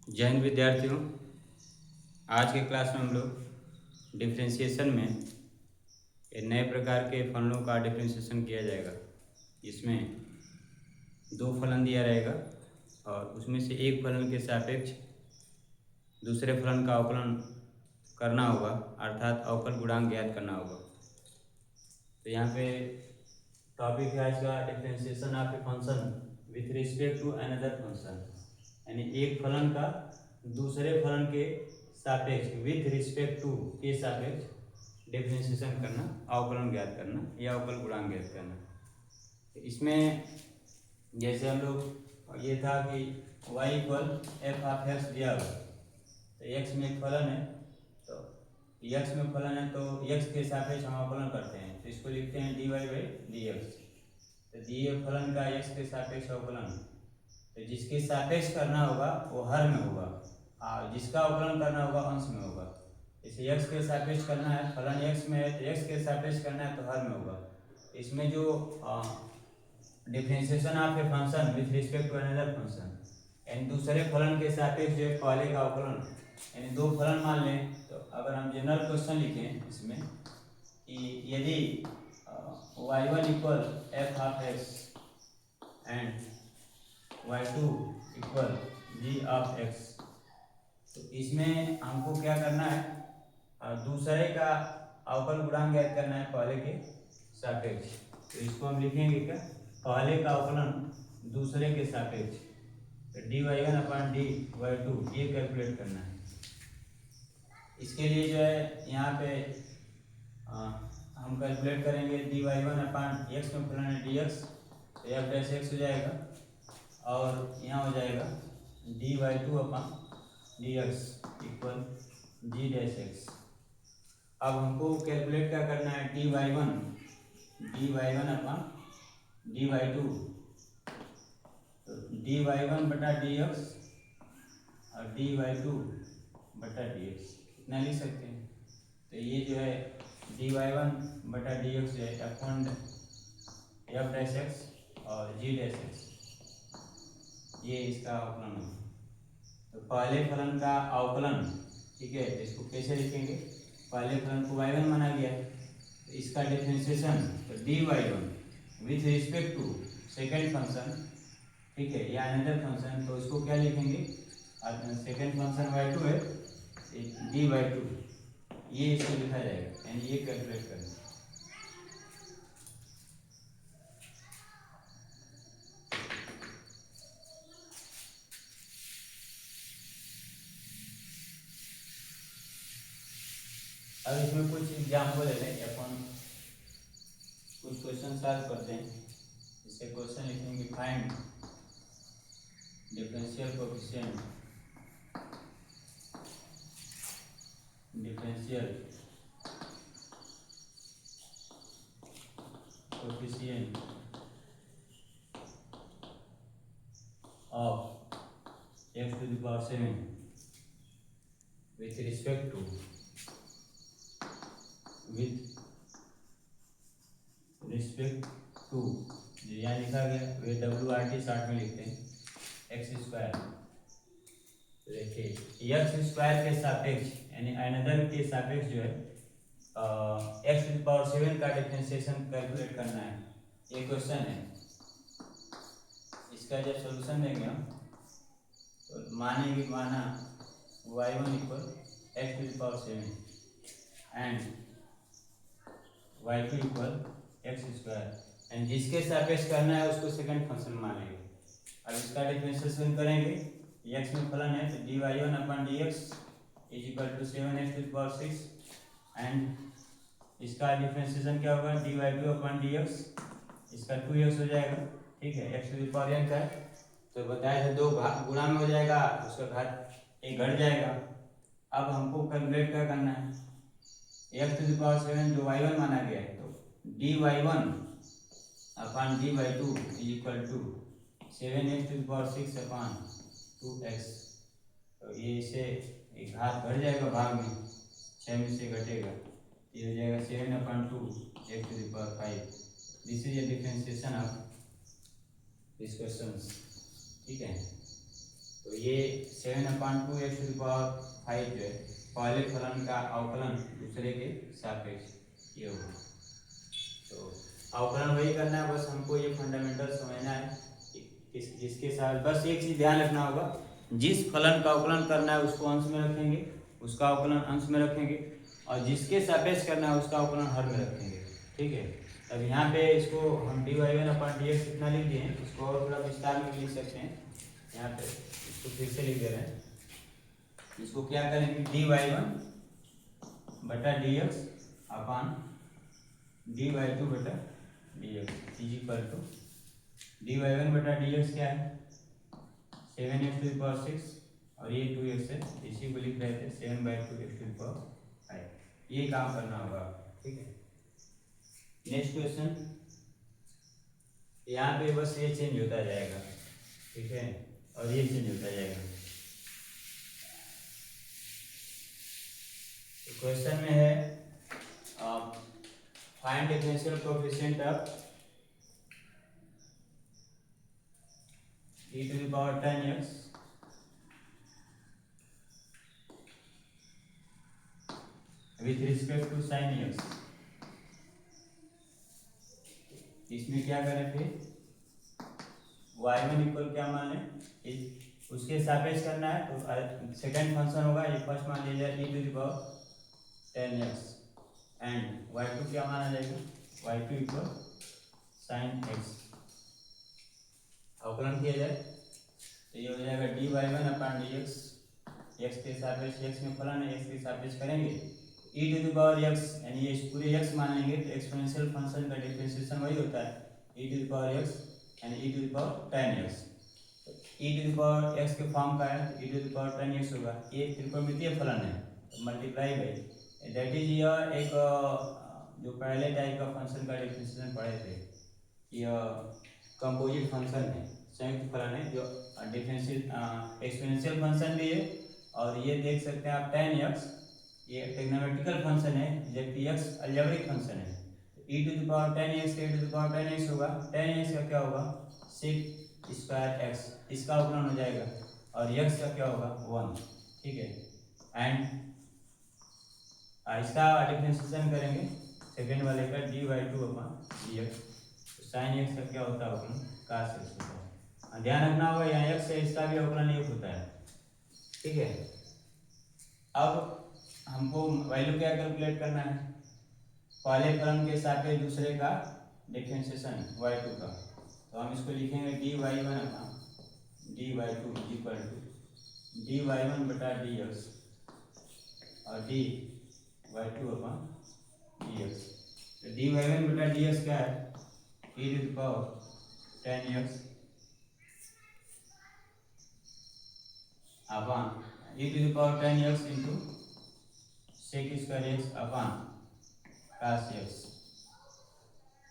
जय हिंद विद्यार्थियों। आज के क्लास में हम लोग डिफरेंशिएशन में नए प्रकार के फलनों का डिफरेंशिएशन किया जाएगा। इसमें दो फलन दिया रहेगा और उसमें से एक फलन के सापेक्ष दूसरे फलन का अवकलन करना होगा, अर्थात अवकल गुणांक ज्ञात करना होगा। तो यहाँ पे टॉपिक है आज का differentiation of a function with respect to another function, यानी एक फलन का दूसरे फलन के सापेक्ष विथ रिस्पेक्ट टू के सापेक्ष डिफरेंशिएशन करना, अवकलन ज्ञात करना या अवकल गुणांक ज्ञात करना। तो इसमें जैसे हम लोग ये था कि y equal f of x दिया हुआ, तो x में एक फलन है, तो x में फलन है तो x के सापेक्ष हम अवकलन करते हैं, तो इसको लिखते हैं dy बाई डी एक्स। तो दिए फलन का x के सापेक्ष अवकलन, तो जिसके सापेक्ष करना होगा वो हर में होगा और जिसका अवकलन करना होगा अंश में होगा। इसे x के सापेक्ष करना है, फलन x में है तो x के सापेक्ष करना है तो हर में होगा। इसमें जो differentiation of a function with respect to another function, यानी दूसरे फलन के सापेक्ष जो है पहले का अवकलन, यानी दो फलन मान लें। तो अगर हम जनरल क्वेश्चन लिखें इसमें कि यदि y1 equal f of x and y2 equal g of x, तो इसमें हमको क्या करना है, दूसरे का अवकल गुणांक ज्ञात करना है पहले के सापेक्ष। तो इसको हम लिखेंगे क्या, पहले का अवकलन दूसरे के सापेक्ष, तो d y one upon d y two ये कैलकुलेट करना है। इसके लिए जो है यहाँ पे हम कैलकुलेट करेंगे d y one upon x में फलन है डी एक्स, तो एफ डैश एक्स हो जाएगा और यहाँ हो जाएगा d y two upon d x equal g dash x. अब हमको कैलकुलेट क्या करना है, d y one upon d y two, तो डी वाई वन बटा डी एक्स और डी वाई टू बटा डी एक्स इतना लिख सकते हैं। तो ये जो है डी वाई वन बटा डी एक्स जो है अपॉन एफ डैश एक्स और जी डैश एक्स, ये इसका अवकलन होगा। तो पहले फलन का अवकलन, ठीक है, इसको कैसे लिखेंगे, पहले फलन को y1 माना गया है, तो इसका डिफरेंशिएशन तो d y one with respect to second function, ठीक है, या अनदर फंक्शन, तो इसको क्या लिखेंगे, सेकेंड फंक्शन y2 है, डी वाई टू, ये इसको लिखा जाएगा, यानी ये कैलकुलेट करना। अब इसमें कुछ एग्जाम्पल ले लें, अपन कुछ क्वेश्चन सॉल्व करते हैं। इससे क्वेश्चन लिखेंगे find differential coefficient of x to the power 7 with respect to जो यहाँ लिखा गया वे डब्ल्यू आर टी शॉर्ट में लिखते हैं एक्स स्क्वायर। देखिए एक्स स्क्वायर के सापेक्ष यानी अनदर के सापेक्ष जो है एक्स टू द पावर 7 का डिफरेंशिएशन कैलकुलेट करना है, ये क्वेश्चन है। इसका जब सॉल्यूशन देंगे हम तो माना y1 equal x to the power 7 and y2 equal x square, and जिसके सापेक्ष करना है उसको सेकंड फंक्शन मानेंगे। अब इसका डिफरेंशिएशन करेंगे, एक्स में फलन है तो d y one upon d x is equal to 7x to the power 6 and इसका डिफरेंशिएशन क्या होगा, d y two upon d x, इसका 2x हो जाएगा, ठीक है, x to the power n का है तो बताया था दो गुणा में हो जाएगा, उसका घात एक घट जाएगा। अब हमको कैलकुलेट क्या करना है, x टू द पावर 7 जो y1 माना गया है, तो d y one upon d y two is equal to 7x to the power 6 upon 2x, तो ये इसे एक घात बढ़ जाएगा, भाग में 6 में से घटेगा, ये हो जाएगा 7 upon 2 x to the power 5। This is a differentiation of this question, ठीक है। तो ये 7/2 x⁵ जो है पहले फलन का अवकलन दूसरे के सापेक्ष ये होगा। तो अवकलन वही करना है, बस हमको ये फंडामेंटल समझना है जिसके साथ बस एक चीज ध्यान रखना होगा, जिस फलन का अवकलन करना है उसको अंश में रखेंगे, उसका अवकलन अंश में रखेंगे, और जिसके सापेक्ष करना है उसका अवकलन हर में रखेंगे। ठीक है, अब यहाँ पे इसको हम dy1/dx कितना लिख दिए हैं, इसको और थोड़ा विस्तार में लिख सकते हैं। यहाँ पे इसको फिर से लिख दे रहे हैं, इसको क्या करेंगे, dy1/dx upon dy2/dx is equal to dy1/dx क्या है 7x⁶ और ये 2x है, इसी को लिख रहे थे 7/2x⁵। ये काम करना होगा। ठीक है, नेक्स्ट क्वेश्चन, यहाँ पे बस ये चेंज होता जाएगा। ठीक है, और ये चेंज होता जाएगा। तो क्वेश्चन में है find differential coefficient of e⁻10x with respect to sin x। इसमें क्या करें फिर y1 इक्वल क्या मान लें, उसके सापेक्ष करना है तो सेकंड फंक्शन होगा, ये फर्स्ट मान लिया जाए e⁻10x एंड y2 क्या माना जाएगा, y2 इक्वल sin x। अवकलन किया जाए तो ये हो जाएगा dy1/dx, x के सापेक्ष, x में फलन है, x के सापेक्ष करेंगे e⁻x यानी ये पूरे x मान लेंगे तो एक्सपोनेंशियल फंक्शन का डिफरेंशिएशन वही होता है e⁻x यानी e⁻10x। e⁻x के फॉर्म का है तो e⁻10x होगा, ये त्रिकोणमितीय फलन है तो मल्टीप्लाई बाई दैट इज यह एक जो पहले टाइप का फंक्शन का डिफरेंशिएशन पढ़े थे, यह कंपोजिट फंक्शन है, संयुक्त फलन है जो डिफरेंशियल एक्सपोनेंशियल फंक्शन भी है, और ये देख सकते हैं आप tan x ये ट्रिग्नोमेट्रिकल फंक्शन है जबकि x अलजेब्रिक फंक्शन है। e⁻10x का e⁻10x होगा, tan x का क्या होगा sec²x, इसका अवकलन हो जाएगा, और x का क्या होगा 1। ठीक है, एंड इसका डिफरेंशिएशन करेंगे सेकेंड वाले का dy2/dx, sin x का क्या होता है अवकलन cos x होता है। ध्यान रखना होगा यहाँ x है, इसका भी अवकलन 1 होता है। ठीक है, अब हमको वैल्यू क्या कैलकुलेट करना है, पहले फलन के सापेक्ष दूसरे का डिफरेंशिएशन y2 का, तो हम इसको लिखेंगे dy1/dy2 इक्वल टू dy1/dx और dy2/dx। तो dy1/dx क्या है e⁻10x अपान e⁻10x इंटू sec² अपान cos x।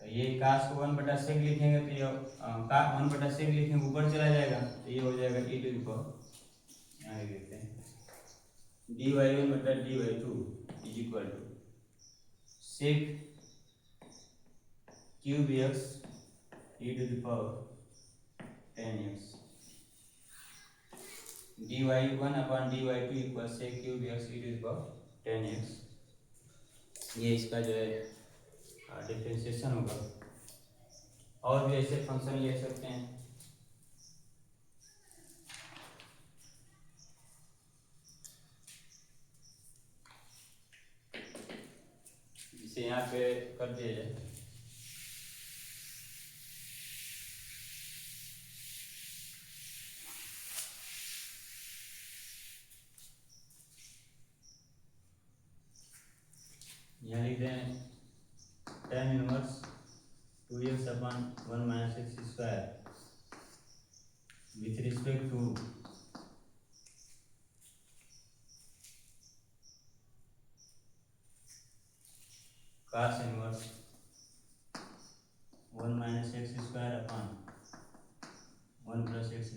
तो ये cos को 1/sec लिखेंगे तो ये 1/sec लिखेंगे ऊपर चला जाएगा तो ये हो जाएगा यहाँ लिखते हैं dy1/dy2 is equal to sec³ x e⁻10x dy1/dy2 equal sec³ x e⁻10x। ये इसका जो है डिफरेंशिएशन होगा, और भी ऐसे फंक्शन ले सकते हैं। जिसे यहाँ पे कर दिया जाए, यहाँ लिख दें tan inverse 2x/1 - x² with respect to cos inverse 1 - x²/1 + x²।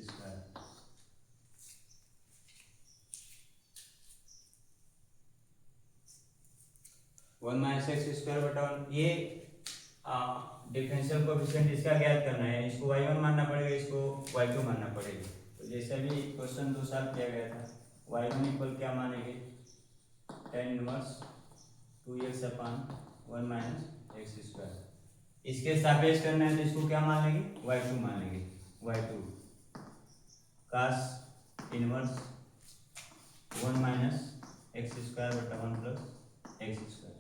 One -x²/1 ये डिफरेंशियल कोएफिशिएंट इसका ज्ञात करना है, इसको y1 मानना पड़ेगा, इसको y2 मानना पड़ेगा। तो जैसे भी क्वेश्चन 2 साल किया गया था, y1 इक्वल क्या मानेंगे, tan inverse 2x upon 1 minus x square. इसके सापेक्ष करना है तो इसको क्या मान लेंगे, y2 मान लेंगे, y2 कास इनवर्स 1 माइनस एक्स स्क्वायर बटा 1 प्लस एक्स स्क्वायर।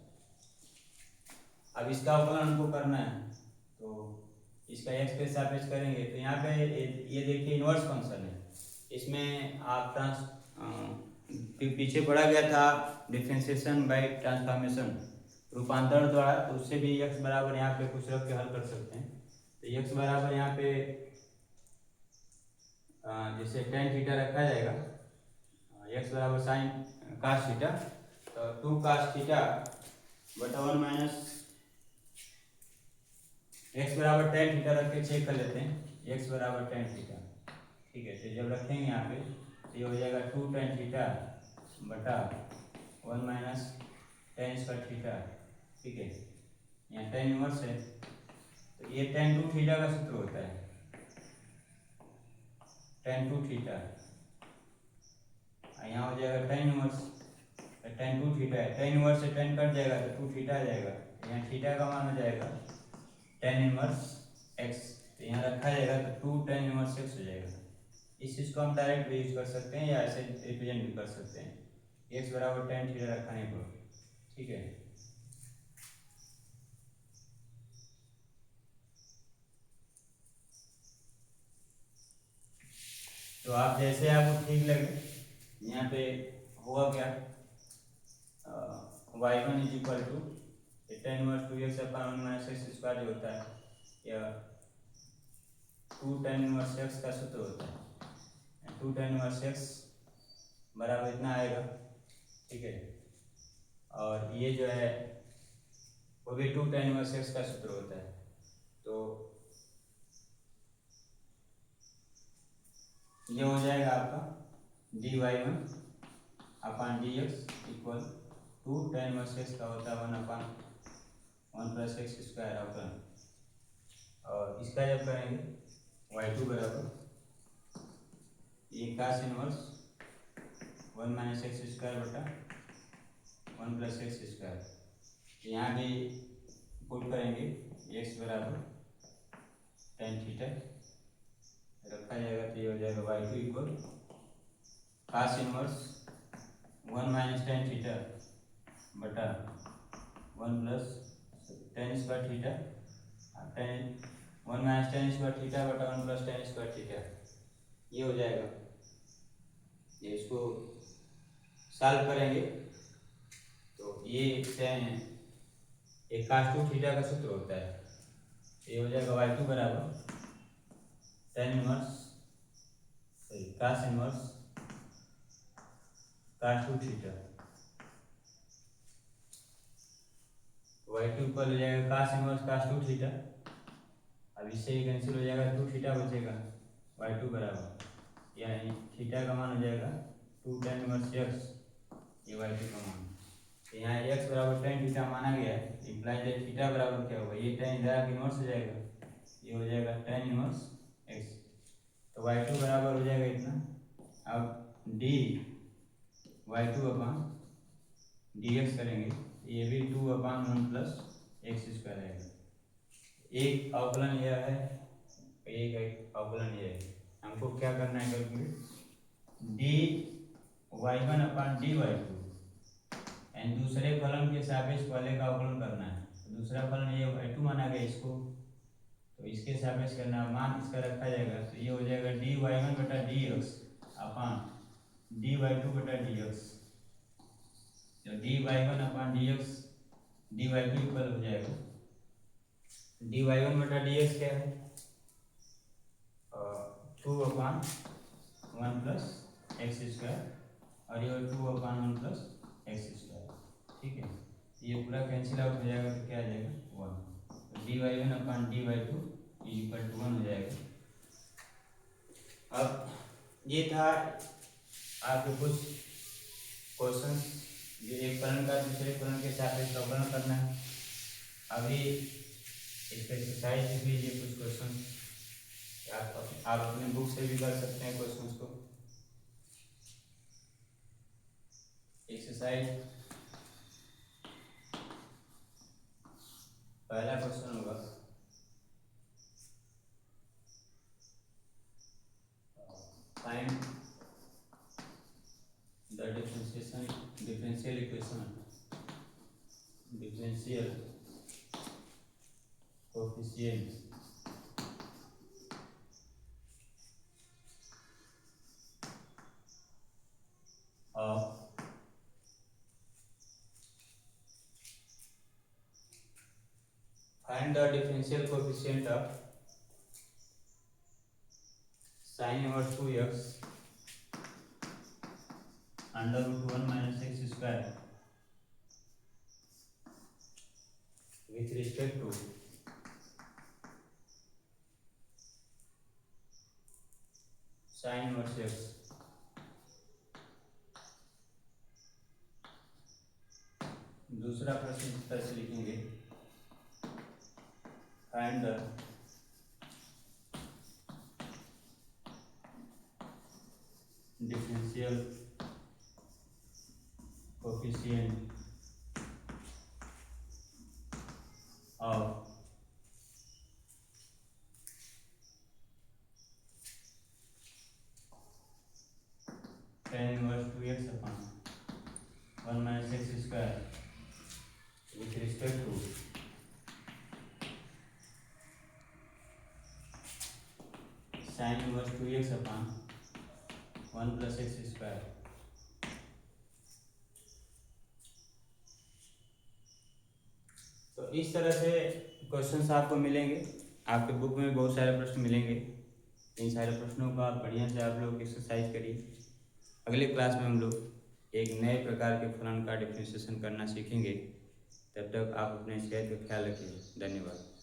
अब इसका अवकलन हमको करना है तो इसका x के सापेक्ष करेंगे तो यहाँ पे ये देखिए इनवर्स फंक्शन है, इसमें आप पीछे पढ़ा गया था डिफरेंशिएशन बाय ट्रांसफॉर्मेशन रूपांतरण द्वारा, तो उससे भी x बराबर यहाँ पे कुछ रख के हल कर सकते हैं। तो x बराबर यहाँ पे जैसे tan थीटा रखा जाएगा, x बराबर साइन कास थीटा, तो 2 कास थीटा बटा 1 माइनस x बराबर tan थीटा रख के चेक कर लेते हैं, x बराबर tan थीटा, ठीक है। तो जब रखेंगे यहाँ पे तो ये हो जाएगा 2 tan थीटा बटा 1 माइनस tan स्क्वायर थीटा, ठीक है। यहाँ tan इनवर्स है तो ये tan 2 थीटा का सूत्र होता है, tan 2 थीटा, यहाँ हो जाएगा tan इनवर्स, tan 2 थीटा है, tan इनवर्स से tan कट जाएगा तो 2 थीटा आ जाएगा, यहाँ थीटा का मान हो जाएगा tan इनवर्स x, तो यहाँ रखा जाएगा तो 2 tan इनवर्स x हो जाएगा। इस चीज़ को हम डायरेक्ट भी यूज कर सकते हैं या ऐसे रिप्रेजेंट भी कर सकते हैं, x बराबर tan थीटा रखने पर, ठीक है। तो आप जैसे आपको ठीक लगे, यहाँ पे होगा क्या, y1 is equal to tan inverse 2x upon 1 minus x square होता है, या 2 tan इनवर्स x का सूत्र होता है, 2 tan इनवर्स x बराबर इतना आएगा, ठीक है। और ये जो है वो भी 2 tan इनवर्स x का सूत्र होता है, तो ये हो जाएगा आपका dy1 अपान dx equal 2 tan inverse x का होता है 1 अपान 1 प्लस एक्स स्क्वायर अवकलन, और इसका जब करेंगे y2 बराबर ये कास इनवर्स 1 माइनस एक्स स्क्वायर बटा 1 प्लस एक्स स्क्वायर, यहाँ भी पुट करेंगे x बराबर tan थीटा रखा जाएगा तो ये हो जाएगा y2 इक्वल कास इनवर्स 1 माइनस tan थीटा बटा 1 plus tan square theta, tan 1 minus tan square theta बटा 1 प्लस tan स्क्वायर थीटा, ये हो जाएगा। ये इसको सॉल्व करेंगे तो ये एक कास 2 थीटा का सूत्र होता है, ये हो जाएगा y2 बराबर tan इनवर्स कास इनवर्स कास 2 थीटा, y2 इक्वल हो जाएगा कास इनवर्स कास 2 थीटा, अब इससे ही कैंसिल हो जाएगा, 2 थीटा बचेगा, y2 बराबर यानी थीटा का मान हो जाएगा 2 tan इनवर्स x, ये y2 का मान, यहाँ x बराबर tan थीटा माना गया है, इम्प्लाइज दैट थीटा बराबर क्या होगा, ये tan इधर आके इनवर्स हो जाएगा, ये हो जाएगा tan इनवर्स x, तो y2 बराबर हो जाएगा इतना। अब d y2 अपान dx करेंगे, ये भी 2 अपान 1 प्लस एक्स स्क्वायर आएगा, एक अवकलन यह है, एक अवकलन यह है, हमको क्या करना है calculate, dy1 upon dy2 and दूसरे फलन के सापेक्ष पहले का अवकलन करना है, तो दूसरा फलन ये y2 माना गया इसको, तो इसके सापेक्ष करना मान इसका रखा जाएगा, तो ये हो जाएगा dy1 बटा dx अपान dy2 बटा dx, तो dy1 अपान dx dy2 इक्वल हो जाएगा dy1 बटा dx क्या है, 2 अपान 1 प्लस एक्स स्क्वायर, और ये 2 अपान 1 प्लस एक्स स्क्वायर, ठीक है। ये पूरा कैंसिल आउट हो जाएगा तो क्या आ जाएगा 1, तो dy1 upon dy2 equal to 1 हो जाएगा। अब ये था आपके कुछ क्वेश्चन जो एक फलन का दूसरे फलन के सापेक्ष अवकलन करना है। अभी इस एक्सरसाइज भी ये कुछ क्वेश्चन आप अपने बुक से भी कर सकते हैं क्वेश्चंस को। एक्सरसाइज पहला क्वेश्चन होगा find the differential equation differential coefficient of find the differential coefficient of sin inverse 2x under root 1 minus x square with respect to sin inverse x। दूसरा प्रश्न इस तरह से लिखेंगे find the differential coefficient of tan inverse 2x upon 1 minus x square with respect to sin inverse 2x upon 1 plus x square। तो इस तरह से क्वेश्चंस आपको मिलेंगे, आपके बुक में बहुत सारे प्रश्न मिलेंगे। इन सारे प्रश्नों का बढ़िया से आप लोग एक्सरसाइज करिए। अगले क्लास में हम लोग एक नए प्रकार के फलन का डिफरेंशिएशन करना सीखेंगे। तब तक आप अपने सेहत का ख्याल रखिए। धन्यवाद।